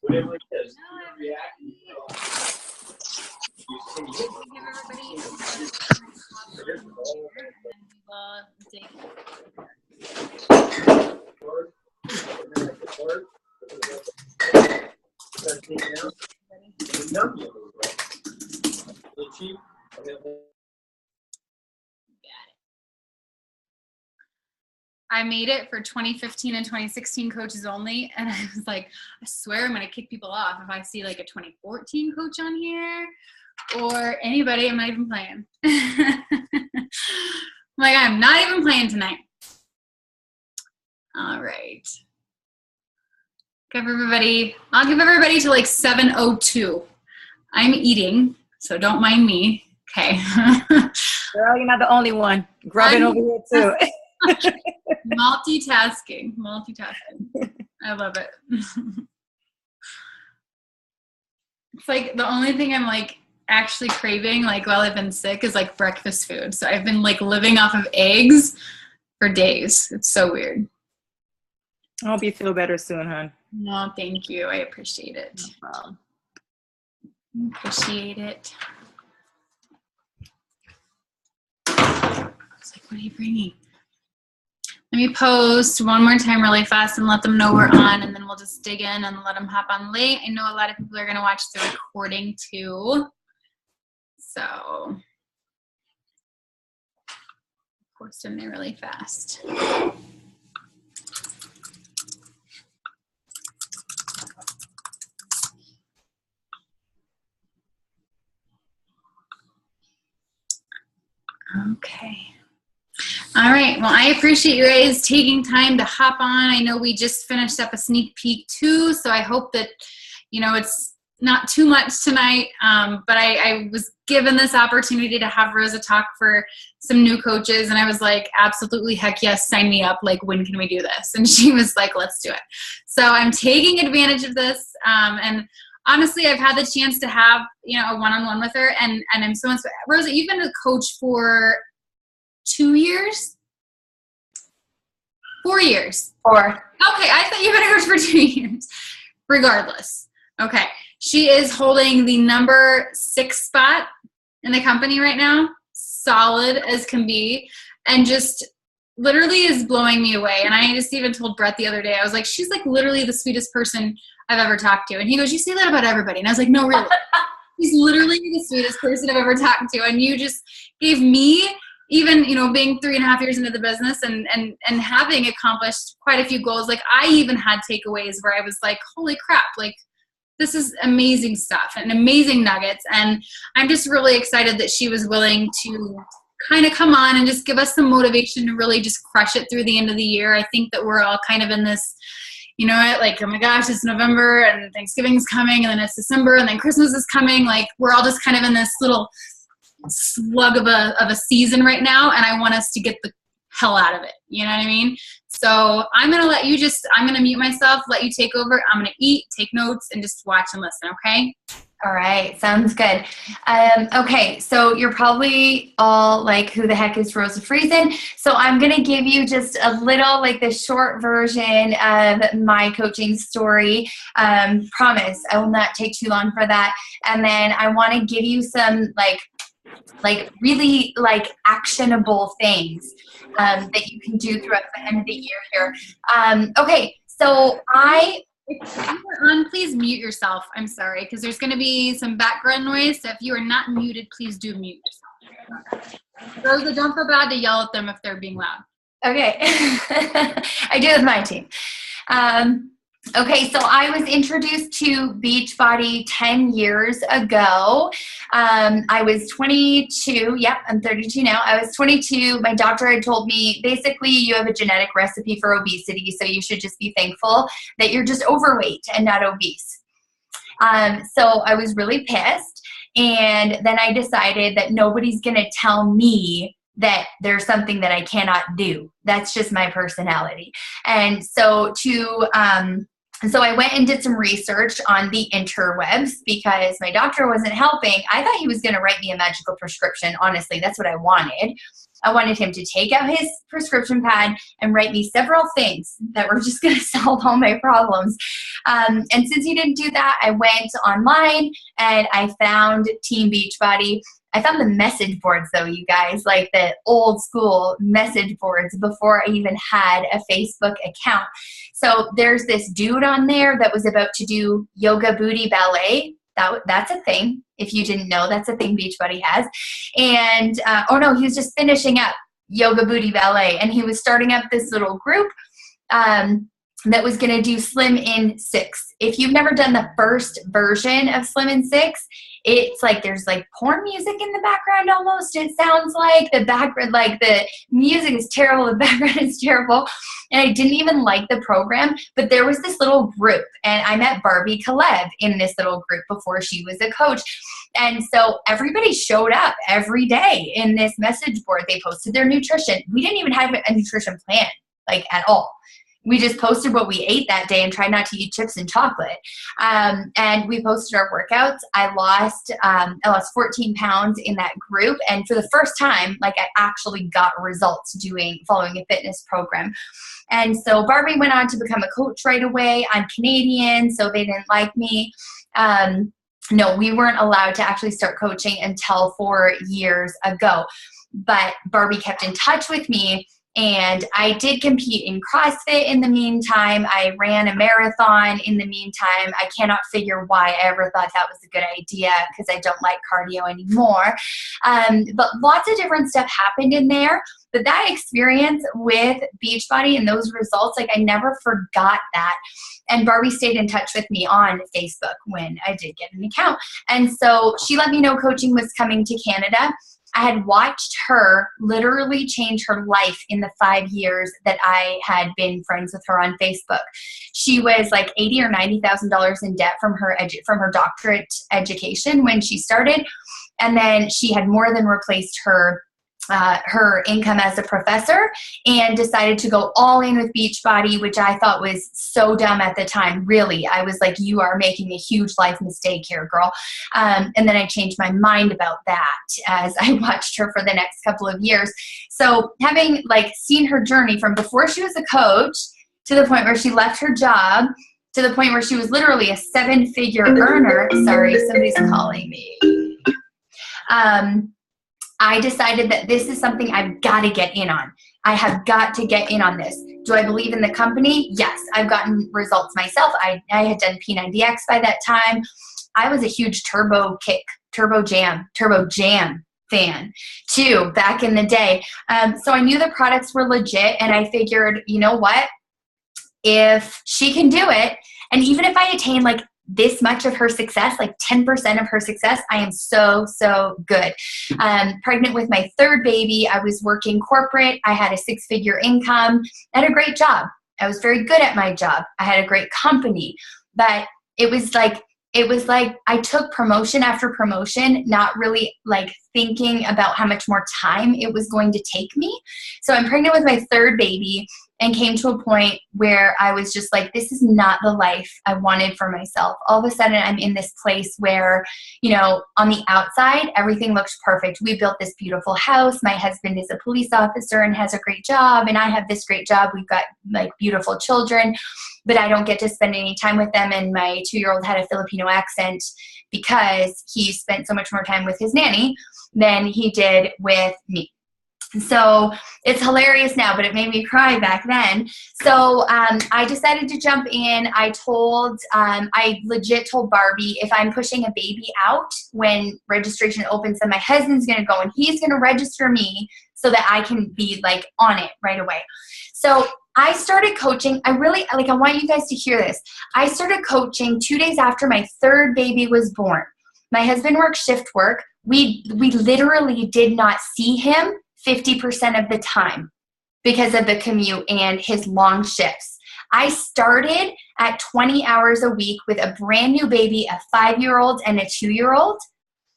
Whatever it is. I made it for 2015 and 2016 coaches only, and I was like, I swear I'm gonna kick people off if I see like a 2014 coach on here or anybody. I'm not even playing. Like, I'm not even playing tonight. All right. I'll give everybody to like 7:02. I'm eating, so don't mind me. Okay. Girl, you're not the only one. Grubbing over here too. Multitasking. I love it. It's like the only thing I'm like actually craving, like while I've been sick, is like breakfast food. So I've been like living off of eggs for days. It's so weird. I hope you feel better soon, hon. No, thank you. I appreciate it. No problem. Appreciate it. I was like, what are you bringing? Let me post one more time really fast and let them know we're on, and then we'll just dig in and let them hop on late. I know a lot of people are going to watch the recording too. So post in there really fast. Okay. All right. Well, I appreciate you guys taking time to hop on. I know we just finished up a sneak peek too, so I hope that, you know, it's not too much tonight, but I was given this opportunity to have Rosa talk for some new coaches, and I was like, absolutely, heck yes, sign me up. Like, when can we do this? And she was like, let's do it. So I'm taking advantage of this, and honestly, I've had the chance to have, you know, a one-on-one with her, and I'm so inspired. Rosa, you've been a coach for 2 years? 4 years? 4. Okay, I thought you've been a coach for 2 years. Regardless. Okay. She is holding the number 6 spot in the company right now. Solid as can be. And just literally is blowing me away. And I just even told Brett the other day, I was like, she's like literally the sweetest person I've ever talked to. And he goes, you say that about everybody. And I was like, no, really. She's literally the sweetest person I've ever talked to. And you just gave me, even, you know, being 3.5 years into the business and having accomplished quite a few goals, like I even had takeaways where I was like, holy crap, like this is amazing stuff and amazing nuggets. And I'm just really excited that she was willing to kind of come on and just give us some motivation to really just crush it through the end of the year. I think that we're all kind of in this, you know, like, oh my gosh, it's November and Thanksgiving's coming and then it's December and then Christmas is coming. Like we're all just kind of in this little slug of a season right now, and I want us to get the hell out of it. You know what I mean? So I'm going to let you I'm going to mute myself, let you take over. I'm going to eat, take notes, and just watch and listen, okay? All right. Sounds good. Okay. So you're probably all like, who the heck is Rosa Friesen? So I'm going to give you just a little, like the short version of my coaching story. Promise I will not take too long for that. And then I want to give you some like really like actionable things that you can do throughout the end of the year here. Okay, so if you are on, please mute yourself. I'm sorry, because there's going to be some background noise. So if you are not muted, please do mute yourself. Rosa, don't feel bad to yell at them if they're being loud. Okay, I do with my team. Okay, so I was introduced to Beachbody 10 years ago. I was 22. Yep, I'm 32 now. I was 22. My doctor had told me, basically, you have a genetic recipe for obesity, so you should just be thankful that you're just overweight and not obese. So I was really pissed, and then I decided that nobody's going to tell me that there's something that I cannot do. That's just my personality. And so so I went and did some research on the interwebs because my doctor wasn't helping. I thought he was going to write me a magical prescription. Honestly, that's what I wanted. I wanted him to take out his prescription pad and write me several things that were just going to solve all my problems. And since he didn't do that, I went online and I found Team Beachbody. I found the message boards though, you guys, like the old school message boards before I even had a Facebook account. So there's this dude on there that was about to do yoga booty ballet. That's a thing. If you didn't know, that's a thing Beachbody has. And, oh no, he was just finishing up yoga booty ballet. And he was starting up this little group that was going to do Slim in 6. If you've never done the first version of Slim in 6, it's like there's like porn music in the background almost. It sounds like the background, like the music is terrible, the background is terrible. And I didn't even like the program, but there was this little group and I met Barbie Caleb in this little group before she was a coach. And so everybody showed up every day in this message board. They posted their nutrition. We didn't even have a nutrition plan, like at all. We just posted what we ate that day and tried not to eat chips and chocolate. And we posted our workouts. I lost 14 pounds in that group. And for the first time, like I actually got results following a fitness program. And so Barbie went on to become a coach right away. I'm Canadian, so they didn't like me. No, we weren't allowed to actually start coaching until 4 years ago. But Barbie kept in touch with me. And I did compete in CrossFit in the meantime. I ran a marathon in the meantime. I cannot figure why I ever thought that was a good idea because I don't like cardio anymore. But lots of different stuff happened in there. But that experience with Beachbody and those results, like I never forgot that. And Barbie stayed in touch with me on Facebook when I did get an account. And so she let me know coaching was coming to Canada. I had watched her literally change her life in the 5 years that I had been friends with her on Facebook. She was like $80,000 or $90,000 in debt from her doctorate education when she started, and then she had more than replaced her income as a professor and decided to go all in with Beachbody, which I thought was so dumb at the time. Really, I was like, you are making a huge life mistake here, girl. And then I changed my mind about that as I watched her for the next couple of years. So having like seen her journey from before she was a coach to the point where she left her job to the point where she was literally a 7-figure earner. Sorry, somebody's calling me. I decided that this is something I've got to get in on. I have got to get in on this. Do I believe in the company? Yes. I've gotten results myself. I had done P90X by that time. I was a huge Turbo Jam fan too back in the day. So I knew the products were legit and I figured, you know what? If she can do it, and even if I attain like this much of her success, like 10% of her success, I am so good. Pregnant with my 3rd baby, I was working corporate. I had a 6-figure income. I had a great job. I was very good at my job. I had a great company, but it was like I took promotion after promotion, not really like thinking about how much more time it was going to take me. So I'm pregnant with my 3rd baby and came to a point where I was just like, this is not the life I wanted for myself. All of a sudden, I'm in this place where, you know, on the outside, everything looks perfect. We built this beautiful house. My husband is a police officer and has a great job, and I have this great job. We've got like beautiful children, but I don't get to spend any time with them. And my 2-year-old had a Filipino accent because he spent so much more time with his nanny than he did with me. So it's hilarious now, but it made me cry back then. So I decided to jump in. I legit told Barbie, if I'm pushing a baby out when registration opens, then my husband's going to go and he's going to register me so that I can be like on it right away. So I started coaching. I want you guys to hear this. I started coaching 2 days after my 3rd baby was born. My husband worked shift work. We literally did not see him 50% of the time because of the commute and his long shifts. I started at 20 hours a week with a brand new baby, a 5-year-old and a 2-year-old,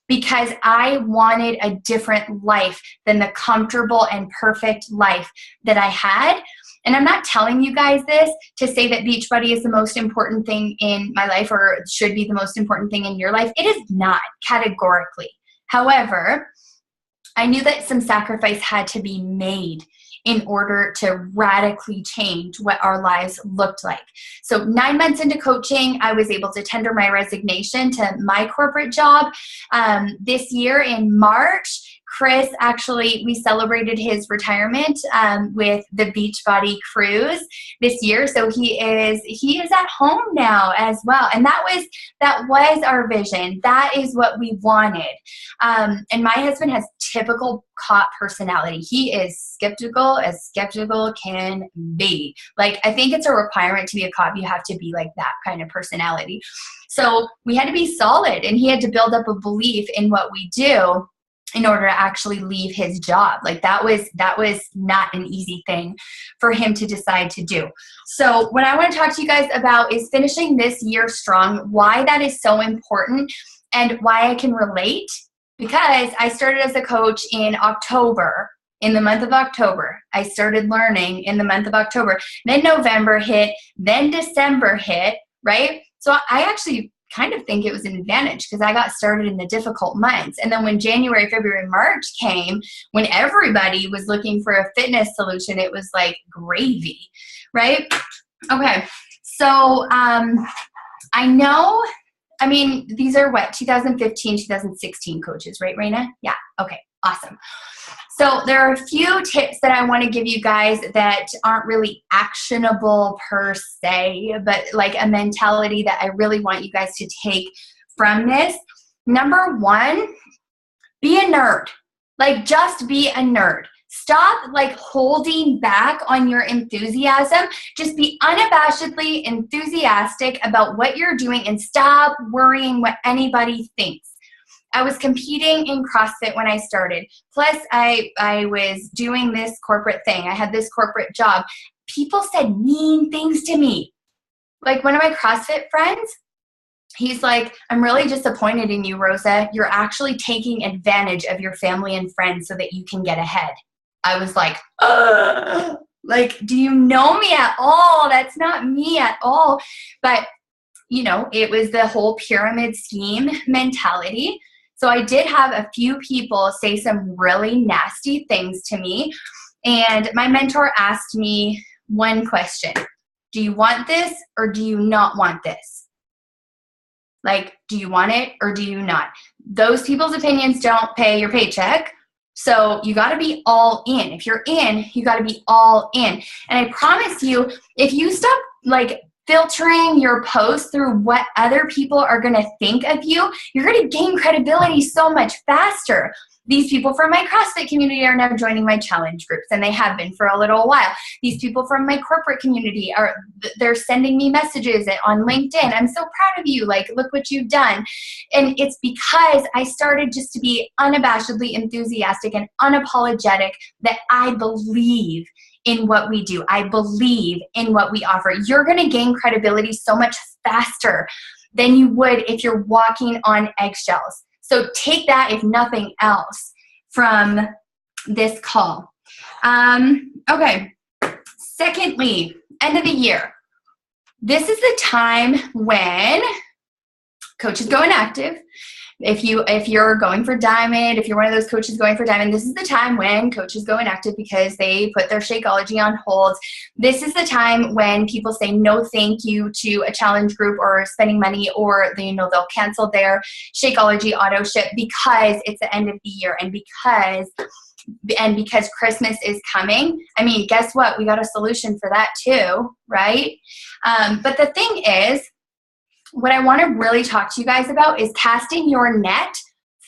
because I wanted a different life than the comfortable and perfect life that I had. And I'm not telling you guys this to say that Beachbody is the most important thing in my life or should be the most important thing in your life. It is not, categorically. However, I knew that some sacrifice had to be made in order to radically change what our lives looked like. So 9 months into coaching, I was able to tender my resignation to my corporate job. This year in March, Chris, actually, we celebrated his retirement with the Beachbody cruise this year. So he is at home now as well. And that was our vision. That is what we wanted. And my husband has typical cop personality. He is skeptical as skeptical can be. Like, I think it's a requirement to be a cop. You have to be like that kind of personality. So we had to be solid, and he had to build up a belief in what we do in order to actually leave his job. Like, that was not an easy thing for him to decide to do. So what I want to talk to you guys about is finishing this year strong, why that is so important, and why I can relate, because I started as a coach in October. In the month of October, I started learning in the month of October. Then November hit, then December hit, right? So I actually kind of think it was an advantage because I got started in the difficult months. And then when January, February, March came, when everybody was looking for a fitness solution, it was like gravy, right? Okay. So I know, I mean, these are what, 2015, 2016 coaches, right, Raina? Yeah. Okay. Awesome. So there are a few tips that I want to give you guys that aren't really actionable per se, but like a mentality that I really want you guys to take from this. Number one, be a nerd. Like, just be a nerd. Stop like holding back on your enthusiasm. Just be unabashedly enthusiastic about what you're doing and stop worrying what anybody thinks. I was competing in CrossFit when I started. Plus, I was doing this corporate thing. I had this corporate job. People said mean things to me. Like, one of my CrossFit friends, he's like, I'm really disappointed in you, Rosa. You're actually taking advantage of your family and friends so that you can get ahead. I was like, ugh. Like, do you know me at all? That's not me at all. But, you know, it was the whole pyramid scheme mentality. So I did have a few people say some really nasty things to me. And my mentor asked me one question. Do you want this or do you not want this? Like, do you want it or do you not? Those people's opinions don't pay your paycheck. So you got to be all in. If you're in, you got to be all in. And I promise you, if you stop like filtering your posts through what other people are going to think of you, you're going to gain credibility so much faster. These people from my CrossFit community are now joining my challenge groups, and they have been for a little while. These people from my corporate community they're sending me messages on LinkedIn. I'm so proud of you. Like, look what you've done. And it's because I started just to be unabashedly enthusiastic and unapologetic that I believe in what we do. I believe in what we offer. You're going to gain credibility so much faster than you would if you're walking on eggshells. So take that, if nothing else, from this call. Okay. Secondly, end of the year. This is the time when coaches go inactive. If you're going for Diamond, if you're one of those coaches going for Diamond, this is the time when coaches go inactive because they put their Shakeology on hold. This is the time when people say no thank you to a challenge group or spending money, or they'll cancel their Shakeology auto ship because it's the end of the year and because Christmas is coming. I mean, guess what? We got a solution for that too, right? But the thing is, what I want to really talk to you guys about is casting your net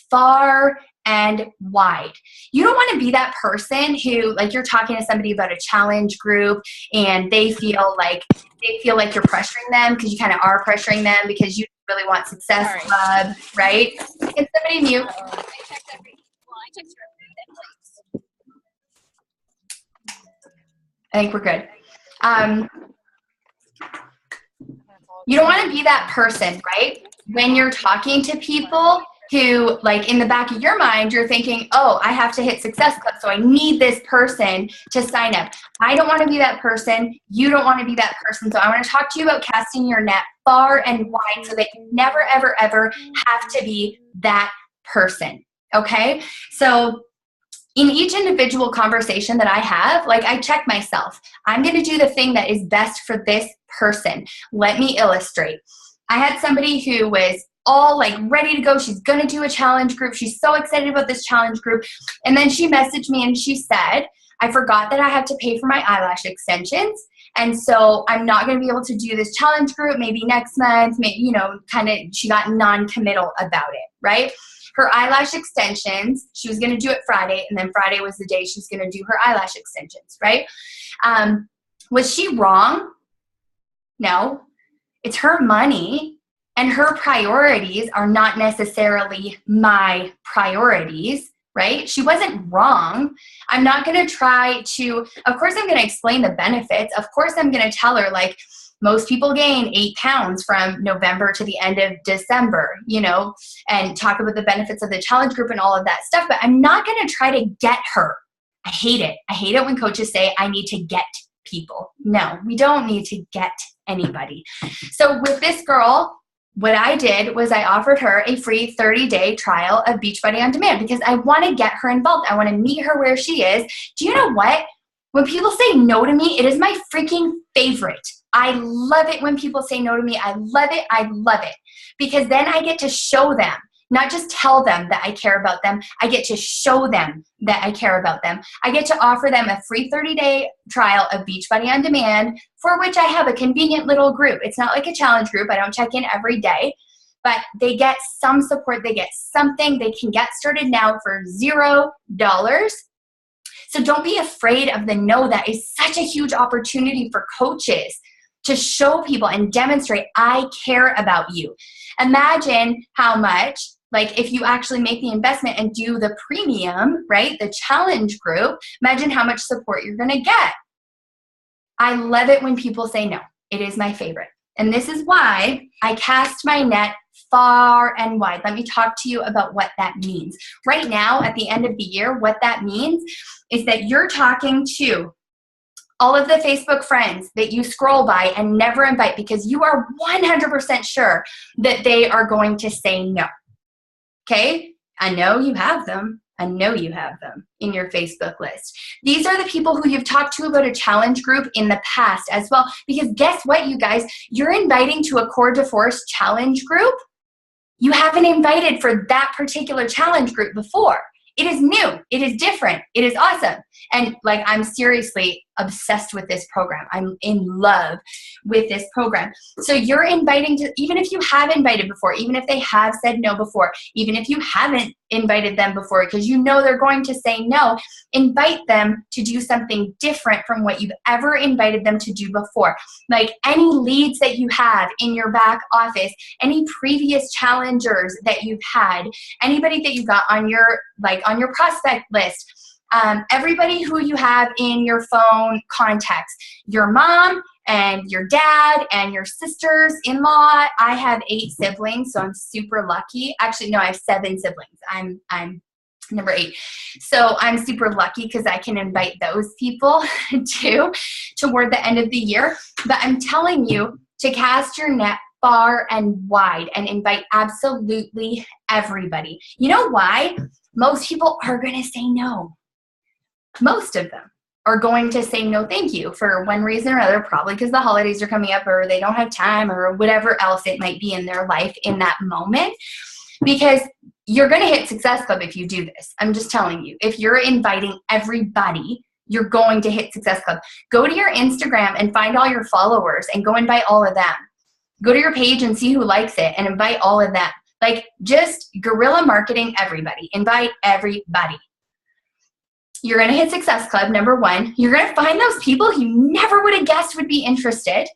far and wide. You don't want to be that person who, like, you're talking to somebody about a challenge group and they feel like you're pressuring them, because you kind of are pressuring them because you really want Success Club, right? Can somebody mute? I think we're good. You don't want to be that person, right? When you're talking to people who, like, in the back of your mind, you're thinking, oh, I have to hit Success Club, so I need this person to sign up. I don't want to be that person. You don't want to be that person. So I want to talk to you about casting your net far and wide so that you never, ever, ever have to be that person. Okay? So in each individual conversation that I have, like I check myself. I'm going to do the thing that is best for this person. Let me illustrate. I had somebody who was all like ready to go. She's going to do a challenge group. She's so excited about this challenge group. And then she messaged me and she said, I forgot that I had to pay for my eyelash extensions. And so I'm not going to be able to do this challenge group maybe next month, maybe, you know, kind of, she got non-committal about it, right? Her eyelash extensions, she was going to do it Friday, and then Friday was the day she's going to do her eyelash extensions, right? Was she wrong? No. It's her money, and her priorities are not necessarily my priorities, right? She wasn't wrong. I'm not going to try to, of course, I'm going to explain the benefits. Of course, I'm going to tell her, like, most people gain 8 pounds from November to the end of December, you know, and talk about the benefits of the challenge group and all of that stuff. But I'm not going to try to get her. I hate it. I hate it when coaches say, I need to get people. No, we don't need to get anybody. So with this girl, what I did was I offered her a free 30-day trial of Beachbody On Demand because I want to get her involved. I want to meet her where she is. Do you know what? When people say no to me, it is my freaking favorite. I love it when people say no to me. I love it. I love it. Because then I get to show them, not just tell them that I care about them. I get to show them that I care about them. I get to offer them a free 30-day trial of Beachbody On Demand, for which I have a convenient little group. It's not like a challenge group. I don't check in every day. But they get some support. They get something. They can get started now for $0. So don't be afraid of the no. That is such a huge opportunity for coaches to show people and demonstrate, I care about you. Imagine how much, like if you actually make the investment and do the premium, right, the challenge group, imagine how much support you're going to get. I love it when people say no. It is my favorite. And this is why I cast my net far and wide. Let me talk to you about what that means. Right now, at the end of the year, what that means is that you're talking to all of the Facebook friends that you scroll by and never invite because you are 100% sure that they are going to say no. Okay? I know you have them. I know you have them in your Facebook list. These are the people who you've talked to about a challenge group in the past as well. Because guess what, you guys? You're inviting to a Core de Force challenge group. You haven't invited for that particular challenge group before. It is new. It is different. It is awesome. And like, I'm seriously obsessed with this program. I'm in love with this program. So you're inviting to, even if you have invited before, even if they have said no before, even if you haven't invited them before because you know they're going to say no, invite them to do something different from what you've ever invited them to do before. Like any leads that you have in your back office, any previous challengers that you've had, anybody that you got on your, like on your prospect list, everybody who you have in your phone contacts, your mom and your dad and your sisters-in-law. I have 8 siblings, so I'm super lucky. Actually, no, I have 7 siblings. I'm number 8. So I'm super lucky because I can invite those people too toward the end of the year. But I'm telling you to cast your net far and wide and invite absolutely everybody. You know why? Most people are going to say no. Most of them are going to say no thank you for one reason or another, probably because the holidays are coming up or they don't have time or whatever else it might be in their life in that moment. Because you're going to hit Success Club if you do this. I'm just telling you. If you're inviting everybody, you're going to hit Success Club. Go to your Instagram and find all your followers and go invite all of them. Go to your page and see who likes it and invite all of them. Like just guerrilla marketing everybody. Invite everybody. You're going to hit Success Club, number 1. You're going to find those people you never would have guessed would be interested.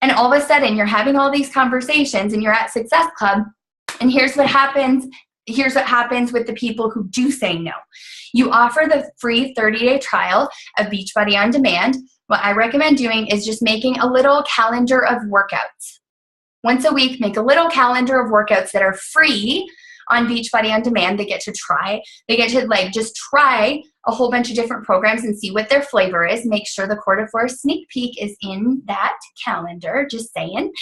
And all of a sudden, you're having all these conversations and you're at Success Club. And here's what happens. Here's what happens with the people who do say no. You offer the free 30-day trial of Beachbody On Demand. What I recommend doing is just making a little calendar of workouts. Once a week, make a little calendar of workouts that are free on Beachbody On Demand. They get to try. They get to like just try a whole bunch of different programs and see what their flavor is. Make sure the Core de Force sneak peek is in that calendar, just saying.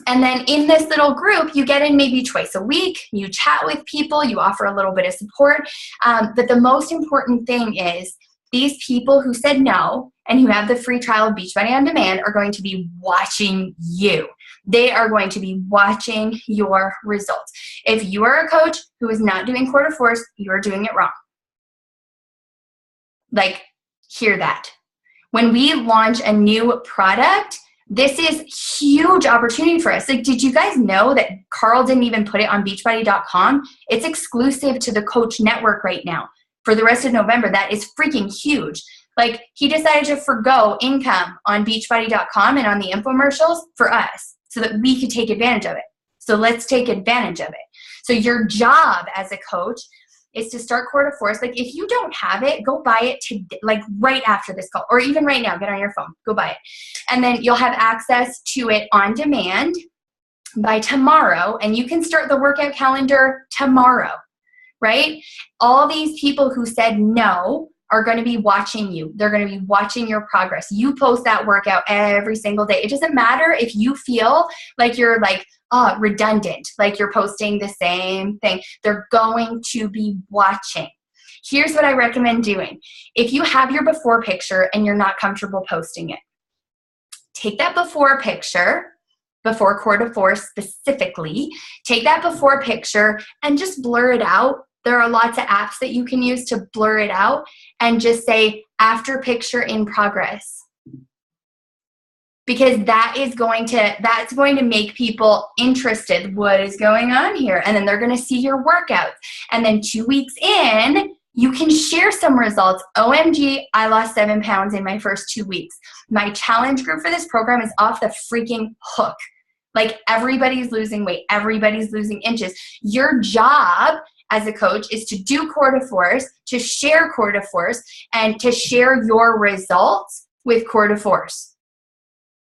And then in this little group, you get in maybe twice a week, you chat with people, you offer a little bit of support. But the most important thing is these people who said no and who have the free trial of Beachbody On Demand are going to be watching you. They are going to be watching your results. If you are a coach who is not doing core to force, you are doing it wrong. Like, hear that. When we launch a new product, this is huge opportunity for us. Like, did you guys know that Carl didn't even put it on beachbody.com? It's exclusive to the coach network right now for the rest of November. That is freaking huge. Like, he decided to forgo income on beachbody.com and on the infomercials for us so that we could take advantage of it. So let's take advantage of it. So your job as a coach is to start core to force. Like, if you don't have it, go buy it today, like right after this call, or even right now, get on your phone, go buy it. And then you'll have access to it on demand by tomorrow, and you can start the workout calendar tomorrow, right? All these people who said no are going to be watching you. They're going to be watching your progress. You post that workout every single day. It doesn't matter if you feel like you're like, redundant, like you're posting the same thing. They're going to be watching. Here's what I recommend doing. If you have your before picture and you're not comfortable posting it, take that before picture, before core to force specifically, take that before picture and just blur it out. There are lots of apps that you can use to blur it out and just say after picture in progress. Because that's going to make people interested. What is going on here? And then they're going to see your workouts. And then 2 weeks in, you can share some results. OMG, I lost 7 pounds in my first 2 weeks. My challenge group for this program is off the freaking hook. Like, everybody's losing weight. Everybody's losing inches. Your job as a coach is to do core to force, to share core to force, and to share your results with core to force.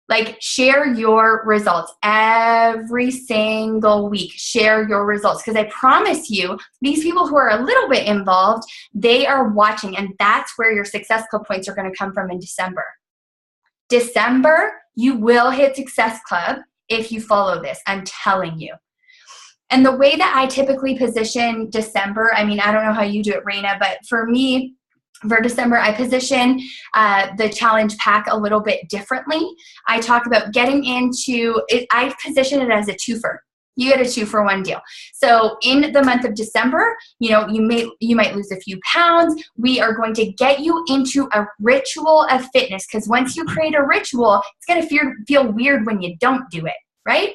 Like, share your results every single week. Share your results. Because I promise you, these people who are a little bit involved, they are watching. And that's where your Success Club points are going to come from in December. December, you will hit Success Club if you follow this. I'm telling you. And the way that I typically position December, I mean, I don't know how you do it, Raina, but for me, for December, I position the challenge pack a little bit differently. I talk about getting into it. I position it as a twofer. You get a 2-for-1 deal. So in the month of December, you might lose a few pounds. We are going to get you into a ritual of fitness, because once you create a ritual, it's going to feel weird when you don't do it, right?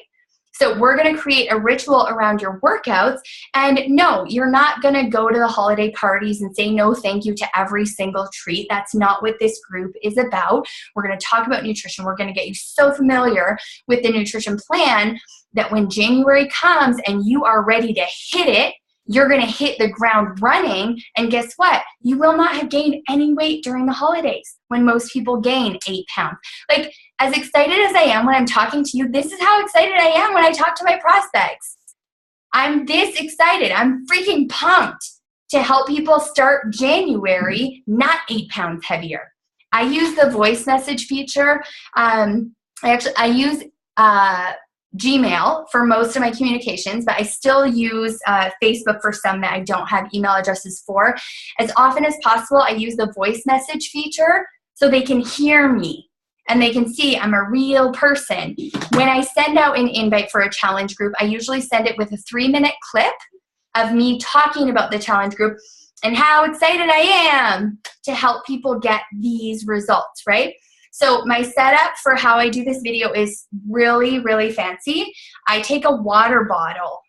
So we're going to create a ritual around your workouts. And no, you're not going to go to the holiday parties and say no thank you to every single treat. That's not what this group is about. We're going to talk about nutrition. We're going to get you so familiar with the nutrition plan that when January comes and you are ready to hit it, you're going to hit the ground running. And guess what? You will not have gained any weight during the holidays when most people gain 8 pounds. Like, as excited as I am when I'm talking to you, this is how excited I am when I talk to my prospects. I'm this excited. I'm freaking pumped to help people start January not 8 pounds heavier. I use the voice message feature. I use Gmail for most of my communications, but I still use Facebook for some that I don't have email addresses for. As often as possible, I use the voice message feature so they can hear me and they can see I'm a real person. When I send out an invite for a challenge group, I usually send it with a 3-minute clip of me talking about the challenge group and how excited I am to help people get these results, right? So my setup for how I do this video is really, really fancy. I take a water bottle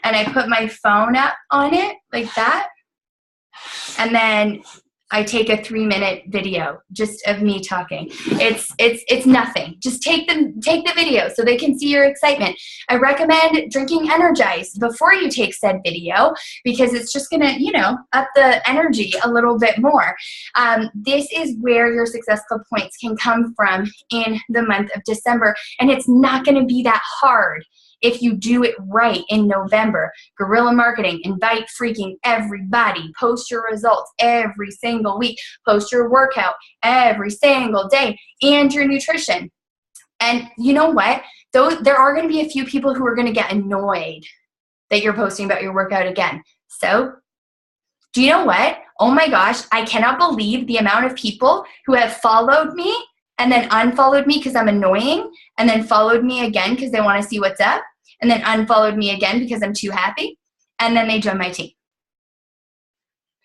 and I put my phone up on it like that. And then I take a 3-minute video just of me talking. It's nothing. Just take the video so they can see your excitement. I recommend drinking Energize before you take said video because it's just gonna, up the energy a little bit more. This is where your Success Club points can come from in the month of December, and it's not gonna be that hard. If you do it right in November, guerrilla marketing, invite freaking everybody, post your results every single week, post your workout every single day, and your nutrition. And you know what? Though there are going to be a few people who are going to get annoyed that you're posting about your workout again. So do you know what? Oh my gosh, I cannot believe the amount of people who have followed me and then unfollowed me because I'm annoying, and then followed me again because they want to see what's up, and then unfollowed me again because I'm too happy, and then they join my team.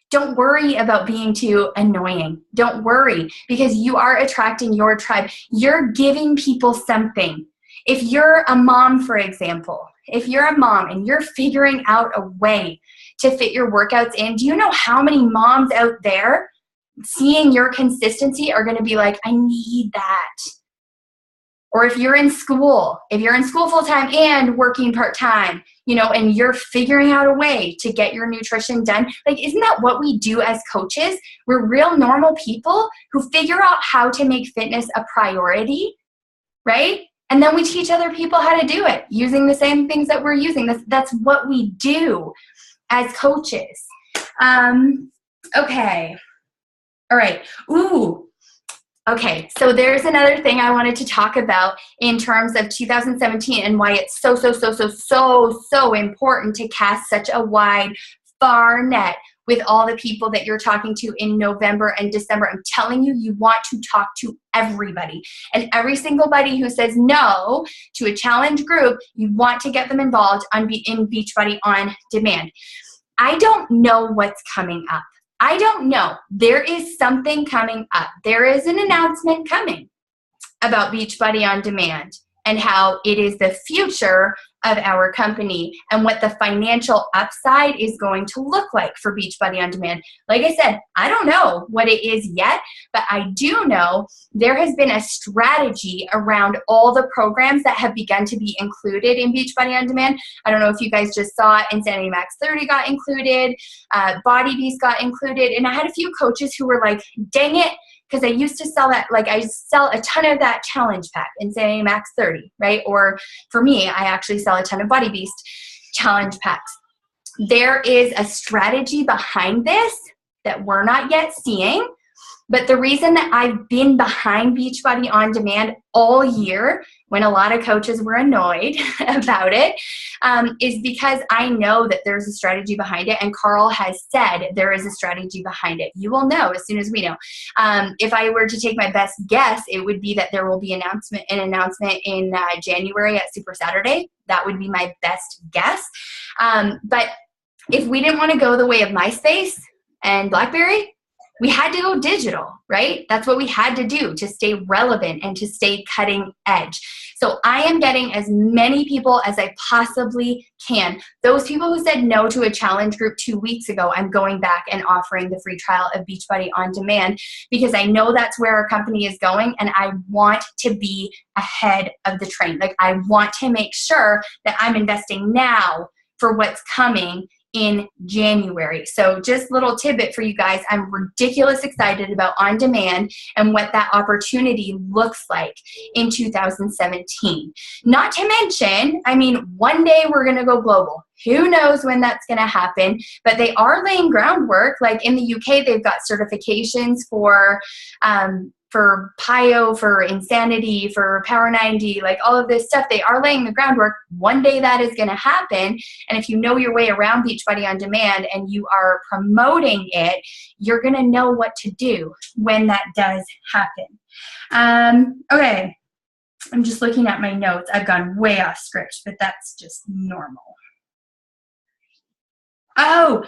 Don't worry about being too annoying. Don't worry, because you are attracting your tribe. You're giving people something. If you're a mom, for example, if you're a mom and you're figuring out a way to fit your workouts in, do you know how many moms out there seeing your consistency are going to be like, I need that? Or if you're in school full-time and working part-time, and you're figuring out a way to get your nutrition done, like, isn't that what we do as coaches? We're real normal people who figure out how to make fitness a priority, right? And then we teach other people how to do it using the same things that we're using. That's what we do as coaches. Okay. All right. Ooh. Okay, so there's another thing I wanted to talk about in terms of 2017 and why it's so important to cast such a wide, far net with all the people that you're talking to in November and December. I'm telling you, you want to talk to everybody. And every single buddy who says no to a challenge group, you want to get them involved in Beachbody On Demand. I don't know what's coming up. I don't know. There is something coming up. There is an announcement coming about Beachbody On Demand and how it is the future of our company and what the financial upside is going to look like for Beachbody On Demand. Like I said, I don't know what it is yet, but I do know there has been a strategy around all the programs that have begun to be included in Beachbody On Demand. I don't know if you guys just saw it. Insanity Max 30 got included, Body Beast got included, and I had a few coaches who were like, dang it, because I used to sell that, like I sell a ton of that challenge pack, Insanity Max 30, right? Or for me, I actually sell a ton of Body Beast challenge packs. There is a strategy behind this that we're not yet seeing. But the reason that I've been behind Beachbody On Demand all year, when a lot of coaches were annoyed about it, is because I know that there's a strategy behind it, and Carl has said there is a strategy behind it. You will know as soon as we know. If I were to take my best guess, it would be that there will be an announcement in January at Super Saturday. That would be my best guess. But if we didn't want to go the way of MySpace and BlackBerry, we had to go digital, right? That's what we had to do to stay relevant and to stay cutting edge. So I am getting as many people as I possibly can. Those people who said no to a challenge group 2 weeks ago, I'm going back and offering the free trial of Beachbody On Demand because I know that's where our company is going, and I want to be ahead of the train. Like, I want to make sure that I'm investing now for what's coming in January. So just little tidbit for you guys. I'm ridiculous excited about On Demand and what that opportunity looks like in 2017. Not to mention, one day we're going to go global. Who knows when that's going to happen, but they are laying groundwork. Like in the UK, they've got certifications for PIO, for Insanity, for Power 90, like all of this stuff. They are laying the groundwork. One day that is going to happen. And if you know your way around Beachbody On Demand and you are promoting it, you're going to know what to do when that does happen. Okay. I'm just looking at my notes. I've gone way off script, but that's just normal. Oh,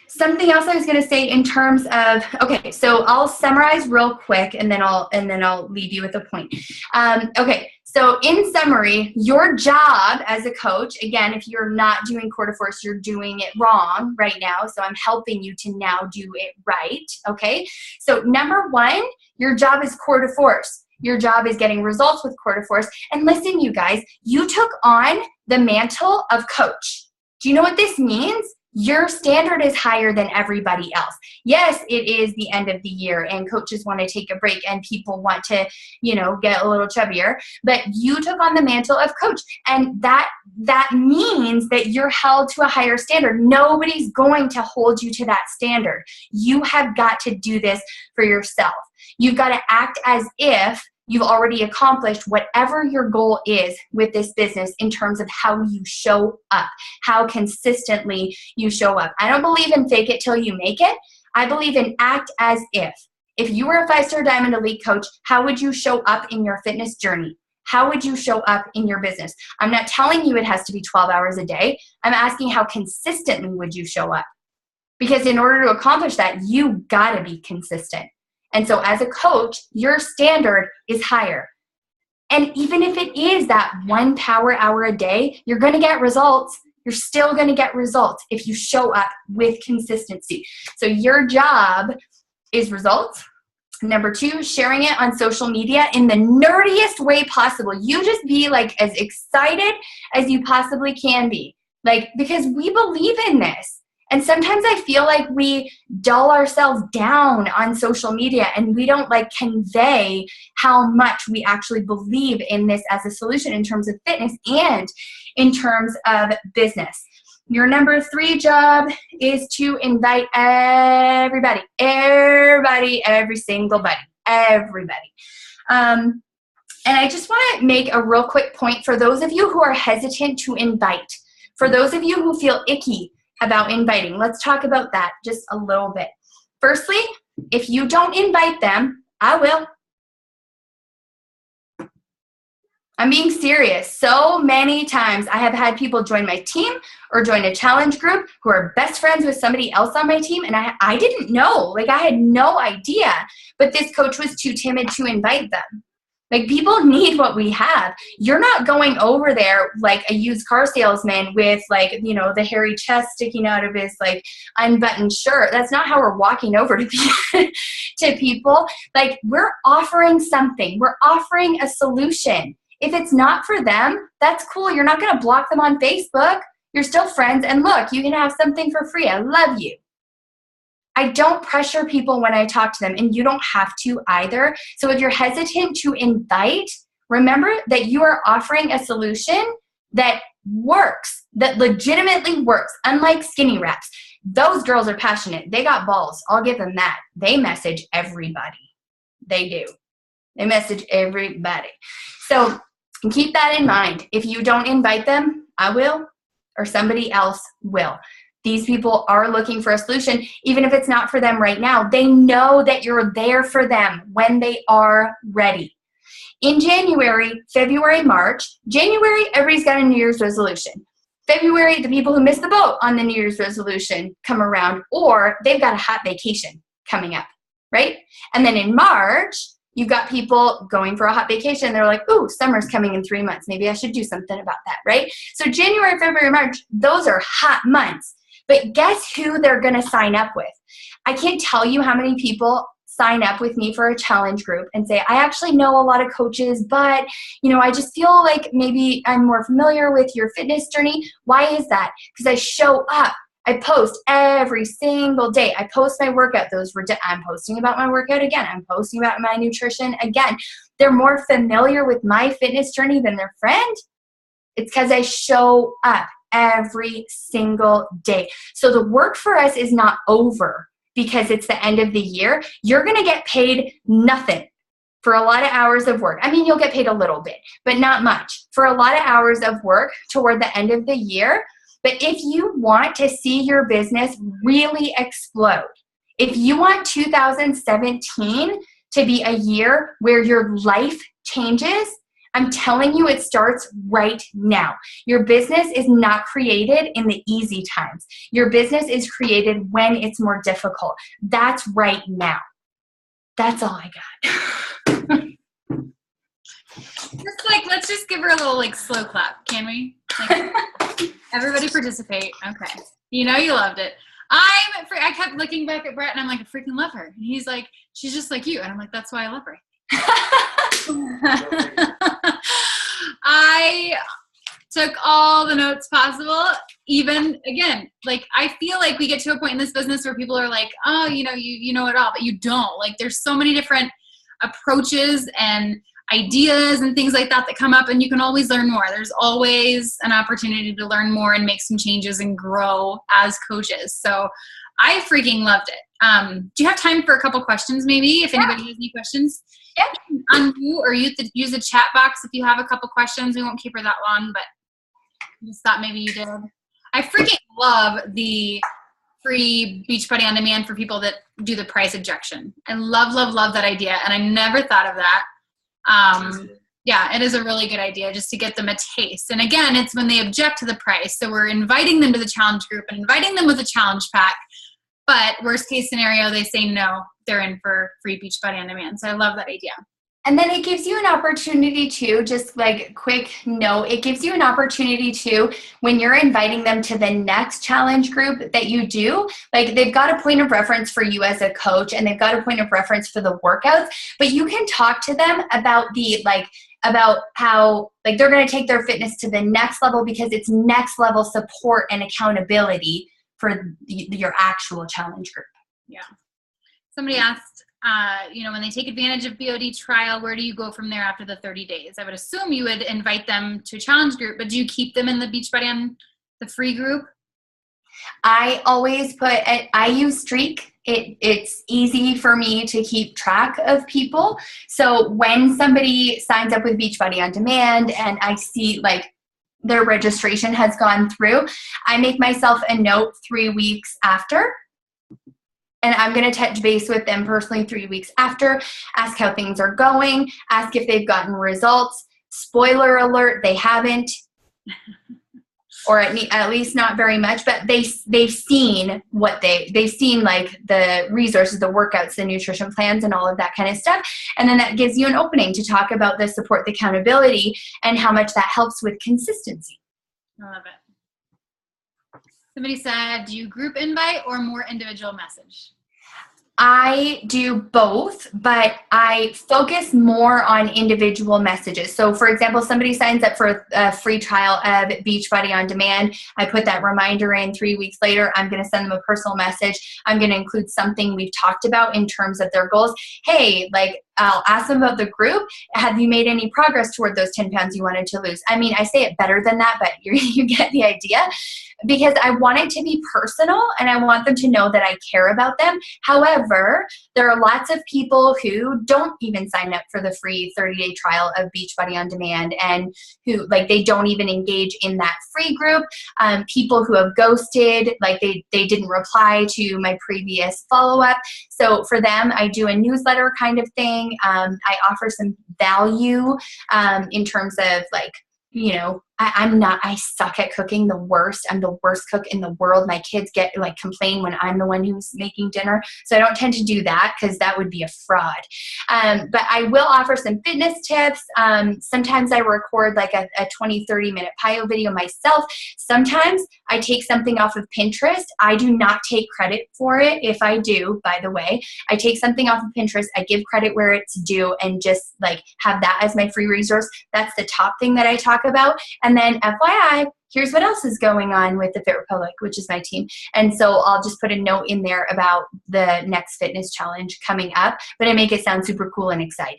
something else I was going to say in terms of, okay, so I'll summarize real quick and then I'll leave you with a point. Okay, so in summary, your job as a coach, again, if you're not doing quarter force, you're doing it wrong right now. So I'm helping you to now do it right. Okay, so number one, your job is quarter force. Your job is getting results with quarter force. And listen, you guys, you took on the mantle of coach. Do you know what this means? Your standard is higher than everybody else. Yes, it is the end of the year and coaches want to take a break and people want to, get a little chubbier, but you took on the mantle of coach, and that means that you're held to a higher standard. Nobody's going to hold you to that standard. You have got to do this for yourself. You've got to act as if you've already accomplished whatever your goal is with this business in terms of how you show up, how consistently you show up. I don't believe in fake it till you make it. I believe in act as if. If you were a 5-star Diamond Elite coach, how would you show up in your fitness journey? How would you show up in your business? I'm not telling you it has to be 12 hours a day. I'm asking how consistently would you show up? Because in order to accomplish that, you gotta be consistent. And so as a coach, your standard is higher. And even if it is that 1 power hour a day, you're gonna get results. You're still gonna get results if you show up with consistency. So your job is results. Number 2, sharing it on social media in the nerdiest way possible. You just be like as excited as you possibly can be. Like, because we believe in this. And sometimes I feel like we dull ourselves down on social media and we don't like convey how much we actually believe in this as a solution in terms of fitness and in terms of business. Your number 3 job is to invite everybody, every single buddy, everybody. And I just want to make a real quick point for those of you who are hesitant to invite, for those of you who feel icky about inviting. Let's talk about that just a little bit. Firstly, if you don't invite them, I will. I'm being serious. So many times I have had people join my team or join a challenge group who are best friends with somebody else on my team, and I didn't know. Like, I had no idea, but this coach was too timid to invite them. Like, people need what we have. You're not going over there like a used car salesman with, like, you know, the hairy chest sticking out of his, like, unbuttoned shirt. That's not how we're walking over to to people. Like, we're offering something. We're offering a solution. If it's not for them, that's cool. You're not going to block them on Facebook. You're still friends. And look, you can have something for free. I love you. I don't pressure people when I talk to them, and you don't have to either. So if you're hesitant to invite, remember that you are offering a solution that works, that legitimately works, unlike skinny wraps. Those girls are passionate. They got balls. I'll give them that. They message everybody. They do. They message everybody. So keep that in mind. If you don't invite them, I will, or somebody else will. These people are looking for a solution. Even if it's not for them right now, they know that you're there for them when they are ready. In January, February, March, January, everybody's got a New Year's resolution. February, the people who missed the boat on the New Year's resolution come around, or they've got a hot vacation coming up, right? And then in March, you've got people going for a hot vacation. They're like, ooh, summer's coming in 3 months. Maybe I should do something about that, right? So January, February, March, those are hot months. But guess who they're going to sign up with? I can't tell you how many people sign up with me for a challenge group and say, I actually know a lot of coaches, but, you know, I just feel like maybe I'm more familiar with your fitness journey. Why is that? Because I show up. I post every single day. I post my workout. I'm posting about my workout again. I'm posting about my nutrition again. They're more familiar with my fitness journey than their friend. It's because I show up every single day. So the work for us is not over because it's the end of the year. You're going to get paid nothing for a lot of hours of work. I mean, you'll get paid a little bit, but not much for a lot of hours of work toward the end of the year. But if you want to see your business really explode, if you want 2017 to be a year where your life changes, I'm telling you, it starts right now. Your business is not created in the easy times. Your business is created when it's more difficult. That's right now. That's all I got. Let's just give her a little slow clap, can we? Everybody participate. Okay. You know you loved it. I kept looking back at Brett and I'm like, I freaking love her. And he's like, she's just like you. And I'm like, that's why I love her. I took all the notes possible. Even again, I feel like we get to a point in this business where people are like, oh, you know it all, but you don't. There's so many different approaches and ideas and things like that come up, and you can always learn more. There's always an opportunity to learn more and make some changes and grow as coaches. So I freaking loved it. Do you have time for a couple questions maybe, if anybody has any questions? Yeah. Unmute or use the chat box if you have a couple questions. We won't keep her that long, but I just thought maybe you did. I freaking love the free Beachbody on demand for people that do the price objection. I love, love, love that idea. And I never thought of that. Yeah, it is a really good idea just to get them a taste. And again, it's when they object to the price. So we're inviting them to the challenge group and inviting them with a challenge pack. But worst case scenario, they say no, they're in for free Beachbody on demand. So I love that idea. And then it gives you an opportunity to, just like quick note, it gives you an opportunity to, when you're inviting them to the next challenge group that you do, like they've got a point of reference for you as a coach and they've got a point of reference for the workouts, but you can talk to them about about how like they're going to take their fitness to the next level because it's next level support and accountability for your actual challenge group. Yeah. Somebody asked, when they take advantage of BOD trial, where do you go from there after the 30 days? I would assume you would invite them to a challenge group, but do you keep them in the Beachbody on the free group? I always I use Streak. It's easy for me to keep track of people. So when somebody signs up with Beachbody on demand and I see like their registration has gone through, I make myself a note 3 weeks after. And I'm going to touch base with them personally 3 weeks after, ask how things are going, ask if they've gotten results. Spoiler alert, they haven't, or at least not very much, but they've seen they've seen like the resources, the workouts, the nutrition plans, and all of that kind of stuff. And then that gives you an opening to talk about the support, the accountability, and how much that helps with consistency. I love it. Somebody said, do you group invite or more individual message? I do both, but I focus more on individual messages. So for example, somebody signs up for a free trial of Beachbody on demand. I put that reminder in 3 weeks later. I'm going to send them a personal message. I'm going to include something we've talked about in terms of their goals. Hey, like I'll ask them about the group. Have you made any progress toward those 10 pounds you wanted to lose? I mean, I say it better than that, but you get the idea. Because I want it to be personal and I want them to know that I care about them. However, there are lots of people who don't even sign up for the free 30-day trial of Beachbody on demand and who like they don't even engage in that free group. People who have ghosted, like they didn't reply to my previous follow-up. So for them, I do a newsletter kind of thing. I offer some value in terms of like, I suck at cooking the worst. I'm the worst cook in the world. My kids complain when I'm the one who's making dinner. So I don't tend to do that because that would be a fraud. But I will offer some fitness tips. Sometimes I record like a 20, 30-minute PIO video myself. Sometimes I take something off of Pinterest. I do not take credit for it. If I do, by the way, I take something off of Pinterest. I give credit where it's due and just like have that as my free resource. That's the top thing that I talk about. And then FYI, here's what else is going on with the Fit Republic, which is my team. And so I'll just put a note in there about the next fitness challenge coming up, but I make it sound super cool and exciting.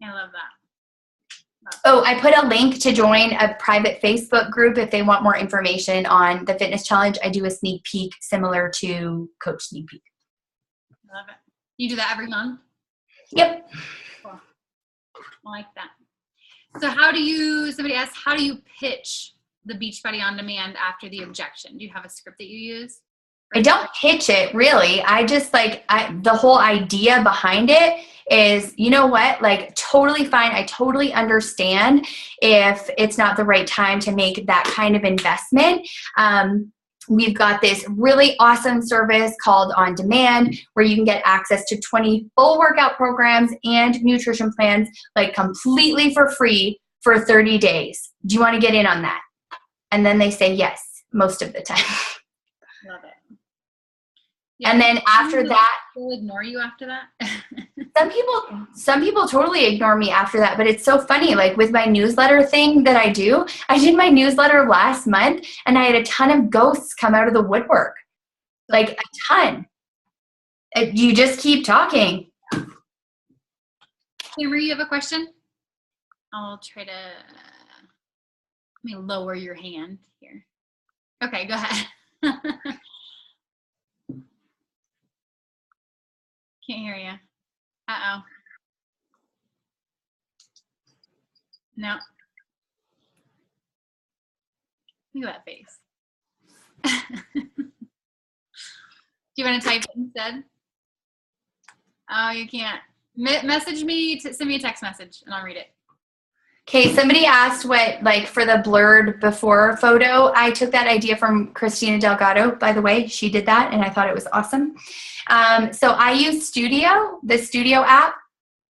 I love that. Oh, I put a link to join a private Facebook group if they want more information on the fitness challenge. I do a sneak peek similar to Coach Sneak Peek. I love it. You do that every month? Yep. Cool. I like that. So somebody asked, how do you pitch the Beachbody on demand after the objection? Do you have a script that you use? I don't pitch it really. I just the whole idea behind it is, you know what, like totally fine. I totally understand if it's not the right time to make that kind of investment. We've got this really awesome service called On Demand where you can get access to 20 full workout programs and nutrition plans like completely for free for 30 days. Do you want to get in on that? And then they say yes most of the time. Love it. Yeah, and then after that, they'll ignore you after that. Some people totally ignore me after that, but it's so funny. Like with my newsletter thing that I did my newsletter last month and I had a ton of ghosts come out of the woodwork, like a ton. You just keep talking. Cameron, you have a question? I'll try to, let me lower your hand here. Okay, go ahead. Can't hear you. Uh-oh. No. Look at that face. Do you want to type it instead? Oh, you can't. Message me, send me a text message, and I'll read it. Okay, somebody asked what, like, for the blurred before photo. I took that idea from Christina Delgado, by the way. She did that, and I thought it was awesome. So I use Studio, the Studio app.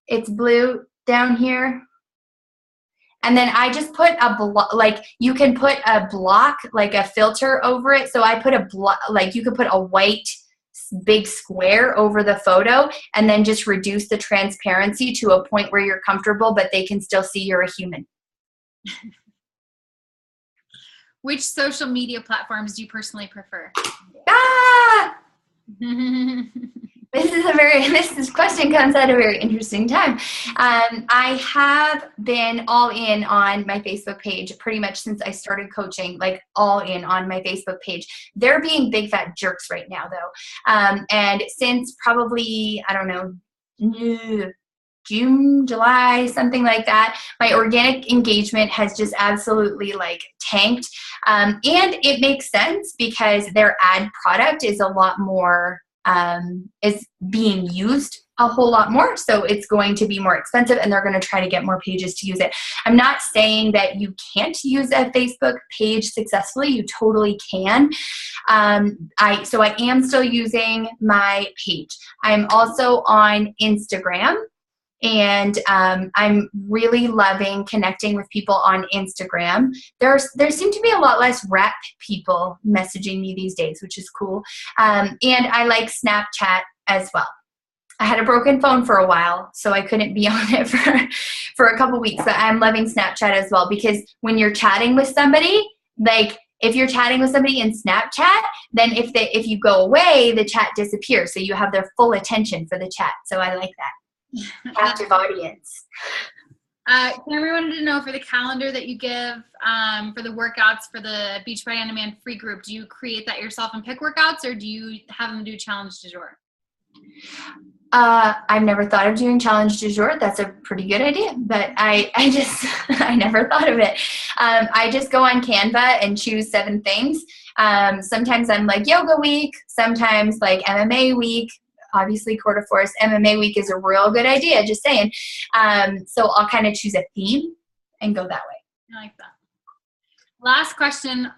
It's blue down here. And then I just put a block, like you can put a block, like a filter over it. So I put a block, like you could put a white big square over the photo and then just reduce the transparency to a point where you're comfortable, but they can still see you're a human. Which social media platforms do you personally prefer? Ah! This question comes at a very interesting time. I have been all in on my Facebook page pretty much since I started coaching, like all in on my Facebook page. They're being big fat jerks right now though. And since probably, I don't know, June, July, something like that, my organic engagement has just absolutely like tanked. And it makes sense because their ad product is a lot more is being used a whole lot more. So it's going to be more expensive and they're going to try to get more pages to use it. I'm not saying that you can't use a Facebook page successfully. You totally can. So I am still using my page. I'm also on Instagram. And I'm really loving connecting with people on Instagram. There seem to be a lot less rep people messaging me these days, which is cool. And I like Snapchat as well. I had a broken phone for a while, so I couldn't be on it for a couple weeks. But I'm loving Snapchat as well because when you're chatting with somebody, like if you're chatting with somebody in Snapchat, then if you go away, the chat disappears. So you have their full attention for the chat. So I like that. Active audience. Cameron wanted to know for the calendar that you give for the workouts for the Beachbody On Demand free group, do you create that yourself and pick workouts or do you have them do challenge du jour? I've never thought of doing challenge du jour. That's a pretty good idea, but I never thought of it. I just go on Canva and choose 7 things. Sometimes I'm like yoga week, sometimes like MMA week. Obviously, quarter force MMA week is a real good idea, just saying. So I'll kind of choose a theme and go that way. I like that. Last question.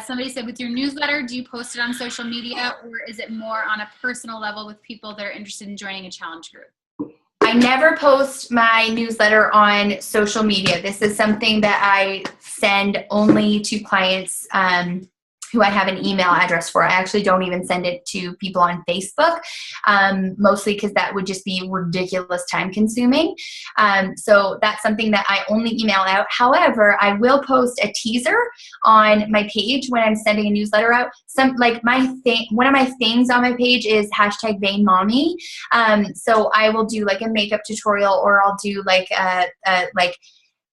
Somebody said, with your newsletter, do you post it on social media or is it more on a personal level with people that are interested in joining a challenge group? I never post my newsletter on social media. This is something that I send only to clients who I have an email address for. I actually don't even send it to people on Facebook, mostly because that would just be ridiculous time consuming. So that's something that I only email out. However, I will post a teaser on my page when I'm sending a newsletter out. One of my things on my page is #VainMommy. So I will do like a makeup tutorial or I'll do like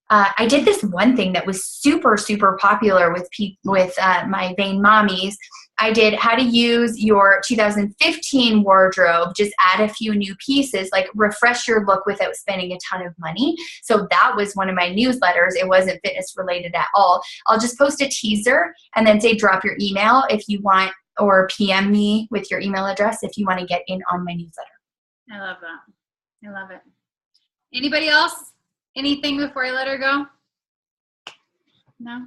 I did this one thing that was super, super popular with my Vain Mommies. I did how to use your 2015 wardrobe, just add a few new pieces, like refresh your look without spending a ton of money. So that was one of my newsletters. It wasn't fitness related at all. I'll just post a teaser and then say drop your email if you want, or PM me with your email address if you want to get in on my newsletter. I love that. I love it. Anybody else? Anything before I let her go? No?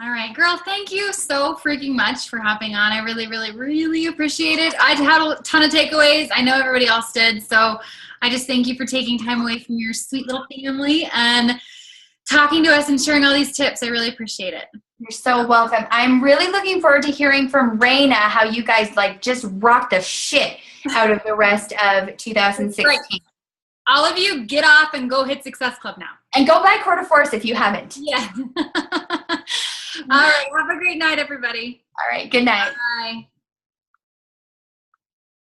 All right, girl, thank you so freaking much for hopping on. I really, really, really appreciate it. I had a ton of takeaways. I know everybody else did. So I just thank you for taking time away from your sweet little family and talking to us and sharing all these tips. I really appreciate it. You're so welcome. I'm really looking forward to hearing from Raina how you guys like just rocked the shit out of the rest of 2016. Right. All of you get off and go hit Success Club now. And go buy Quarter Force if you haven't. Yeah. All right. Have a great night, everybody. All right. Good night. Bye.